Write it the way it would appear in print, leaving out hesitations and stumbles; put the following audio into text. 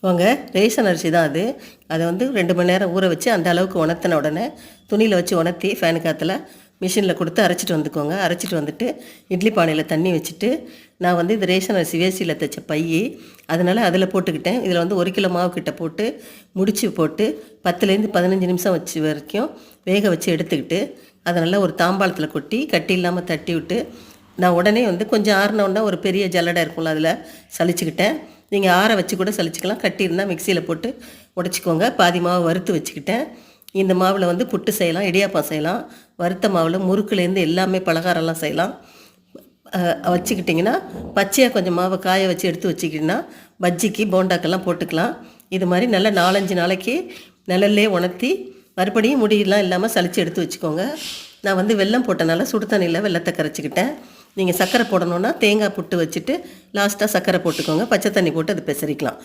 அவங்க ரேஷன் அரிசி தான் அது. அதை வந்து 2 மணி நேரம் ஊற வச்சு அந்த அளவுக்கு உணர்த்தின உடனே துணியில் வச்சு உணர்த்தி ஃபேனு காற்றுல மிஷினில் கொடுத்து அரைச்சிட்டு வந்துக்கோங்க. அரைச்சிட்டு வந்துட்டு இட்லி பானையில் தண்ணி வச்சுட்டு நான் வந்து இது ரேஷன் அரிசி வேசியில் தைச்ச பை, அதனால் அதில் போட்டுக்கிட்டேன். இதில் வந்து 1 கிலோ மாவு கிட்ட போட்டு முடிச்சு போட்டு 10லேருந்து 15 நிமிஷம் வச்சு வரைக்கும் வேக வச்சு எடுத்துக்கிட்டு அதை நல்லா ஒரு தாம்பாளத்தில் கொட்டி கட்டி இல்லாமல் தட்டி விட்டு நான் உடனே வந்து கொஞ்சம் ஆறினோன்னா ஒரு பெரிய ஜல்லடை இருக்கும்ல அதில் சலிச்சுக்கிட்டேன். நீங்கள் ஆற வச்சு கூட சலிச்சிக்கலாம். கட்டி இருந்தால் மிக்சியில் போட்டு உடச்சிக்கோங்க. பாதி மாவு வறுத்து வச்சுக்கிட்டேன். இந்த மாவில் வந்து புட்டு செய்யலாம், இடியாப்பம் செய்யலாம். வறுத்த மாவில் முறுக்குலேருந்து எல்லாமே பலகாரம்லாம் செய்யலாம். வச்சுக்கிட்டிங்கன்னா பச்சையாக கொஞ்சம் மாவை காய வச்சு எடுத்து வச்சுக்கிட்டிங்கன்னா பஜ்ஜிக்கு போண்டாக்கெல்லாம் போட்டுக்கலாம். இது மாதிரி நல்லா 4-5 நாளைக்கு நிழல்லே உணர்த்தி மறுபடியும் முடியெல்லாம் இல்லாமல் சலித்து எடுத்து வச்சுக்கோங்க. நான் வந்து வெல்லம் போட்டனால சுடு தண்ணியில் வெல்லத்தை கரைச்சிக்கிட்டேன். நீங்கள் சர்க்கரை போடணுன்னா தேங்காய் புட்டு வச்சுட்டு லாஸ்ட்டாக சர்க்கரை போட்டுக்கோங்க. பச்சை தண்ணி போட்டு அது பெசரிக்கலாம்.